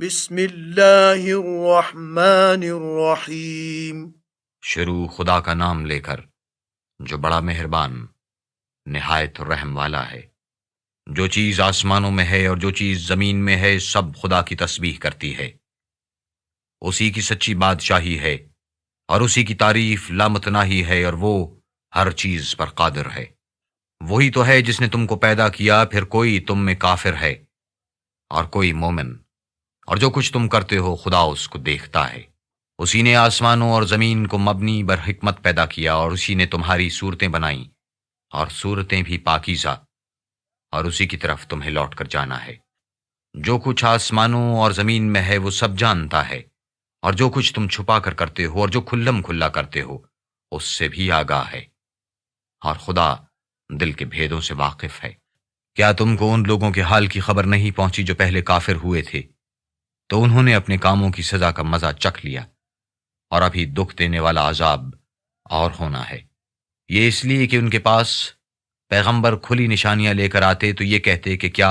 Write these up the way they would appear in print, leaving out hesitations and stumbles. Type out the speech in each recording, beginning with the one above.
بسم اللہ الرحمن الرحیم۔ شروع خدا کا نام لے کر جو بڑا مہربان نہایت رحم والا ہے۔ جو چیز آسمانوں میں ہے اور جو چیز زمین میں ہے سب خدا کی تسبیح کرتی ہے۔ اسی کی سچی بادشاہی ہے اور اسی کی تعریف لامتناہی ہے، اور وہ ہر چیز پر قادر ہے۔ وہی تو ہے جس نے تم کو پیدا کیا، پھر کوئی تم میں کافر ہے اور کوئی مومن، اور جو کچھ تم کرتے ہو خدا اس کو دیکھتا ہے۔ اسی نے آسمانوں اور زمین کو مبنی بر حکمت پیدا کیا، اور اسی نے تمہاری صورتیں بنائیں، اور صورتیں بھی پاکیزہ، اور اسی کی طرف تمہیں لوٹ کر جانا ہے۔ جو کچھ آسمانوں اور زمین میں ہے وہ سب جانتا ہے، اور جو کچھ تم چھپا کر کرتے ہو اور جو کھلم کھلا کرتے ہو اس سے بھی آگاہ ہے، اور خدا دل کے بھیدوں سے واقف ہے۔ کیا تم کو ان لوگوں کے حال کی خبر نہیں پہنچی جو پہلے کافر ہوئے تھے؟ تو انہوں نے اپنے کاموں کی سزا کا مزہ چکھ لیا، اور ابھی دکھ دینے والا عذاب اور ہونا ہے۔ یہ اس لیے کہ ان کے پاس پیغمبر کھلی نشانیاں لے کر آتے تو یہ کہتے کہ کیا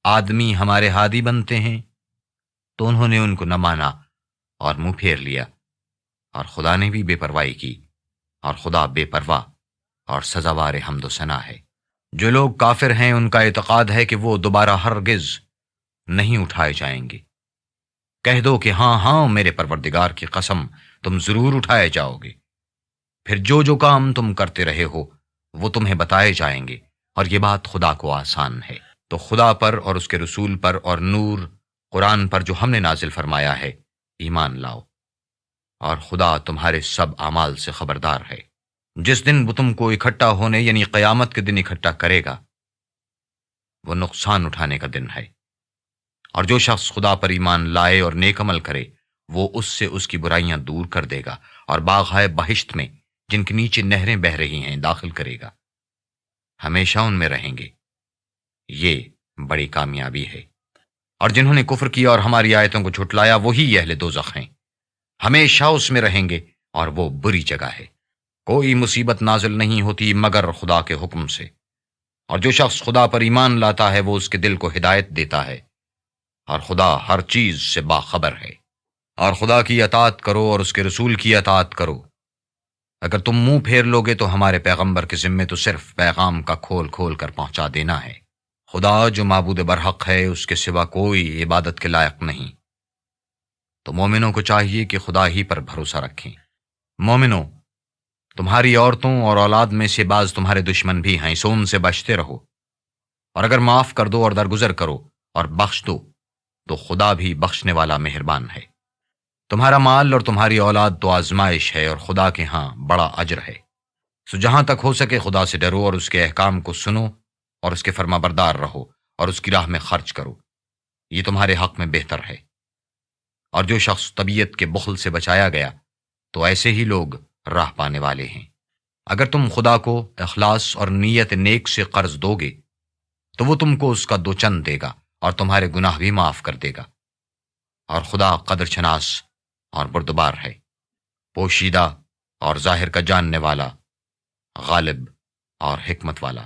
آدمی ہمارے ہادی بنتے ہیں؟ تو انہوں نے ان کو نہ مانا اور منہ پھیر لیا، اور خدا نے بھی بے پرواہی کی، اور خدا بے پرواہ اور سزاوار حمد و ثنا ہے۔ جو لوگ کافر ہیں ان کا اعتقاد ہے کہ وہ دوبارہ ہرگز نہیں اٹھائے جائیں گے۔ کہہ دو کہ ہاں ہاں میرے پروردگار کی قسم تم ضرور اٹھائے جاؤ گے۔ پھر جو کام تم کرتے رہے ہو وہ تمہیں بتائے جائیں گے، اور یہ بات خدا کو آسان ہے۔ تو خدا پر اور اس کے رسول پر اور نور قرآن پر جو ہم نے نازل فرمایا ہے ایمان لاؤ، اور خدا تمہارے سب اعمال سے خبردار ہے۔ جس دن وہ تم کو اکٹھا ہونے یعنی قیامت کے دن اکٹھا کرے گا وہ نقصان اٹھانے کا دن ہے، اور جو شخص خدا پر ایمان لائے اور نیک عمل کرے وہ اس سے اس کی برائیاں دور کر دے گا، اور باغ بہشت میں جن کے نیچے نہریں بہہ رہی ہیں داخل کرے گا، ہمیشہ ان میں رہیں گے۔ یہ بڑی کامیابی ہے۔ اور جنہوں نے کفر کیا اور ہماری آیتوں کو جھٹلایا وہی اہل دوزخ ہیں، ہمیشہ اس میں رہیں گے، اور وہ بری جگہ ہے۔ کوئی مصیبت نازل نہیں ہوتی مگر خدا کے حکم سے، اور جو شخص خدا پر ایمان لاتا ہے وہ اس کے دل کو ہدایت دیتا ہے، اور خدا ہر چیز سے باخبر ہے۔ اور خدا کی اطاعت کرو اور اس کے رسول کی اطاعت کرو۔ اگر تم منہ پھیر لوگے تو ہمارے پیغمبر کے ذمے تو صرف پیغام کا کھول کھول کر پہنچا دینا ہے۔ خدا جو معبود برحق ہے اس کے سوا کوئی عبادت کے لائق نہیں۔ تو مومنوں کو چاہیے کہ خدا ہی پر بھروسہ رکھیں۔ مومنوں، تمہاری عورتوں اور اولاد میں سے بعض تمہارے دشمن بھی ہیں، سو ان سے بچتے رہو، اور اگر معاف کر دو اور درگزر کرو اور بخش دو تو خدا بھی بخشنے والا مہربان ہے۔ تمہارا مال اور تمہاری اولاد تو آزمائش ہے، اور خدا کے ہاں بڑا اجر ہے۔ سو جہاں تک ہو سکے خدا سے ڈرو اور اس کے احکام کو سنو اور اس کے فرما بردار رہو اور اس کی راہ میں خرچ کرو، یہ تمہارے حق میں بہتر ہے۔ اور جو شخص طبیعت کے بخل سے بچایا گیا تو ایسے ہی لوگ راہ پانے والے ہیں۔ اگر تم خدا کو اخلاص اور نیت نیک سے قرض دو گے تو وہ تم کو اس کا 2 چند دے گا اور تمہارے گناہ بھی معاف کر دے گا، اور خدا قدر شناس اور بردبار ہے، پوشیدہ اور ظاہر کا جاننے والا، غالب اور حکمت والا۔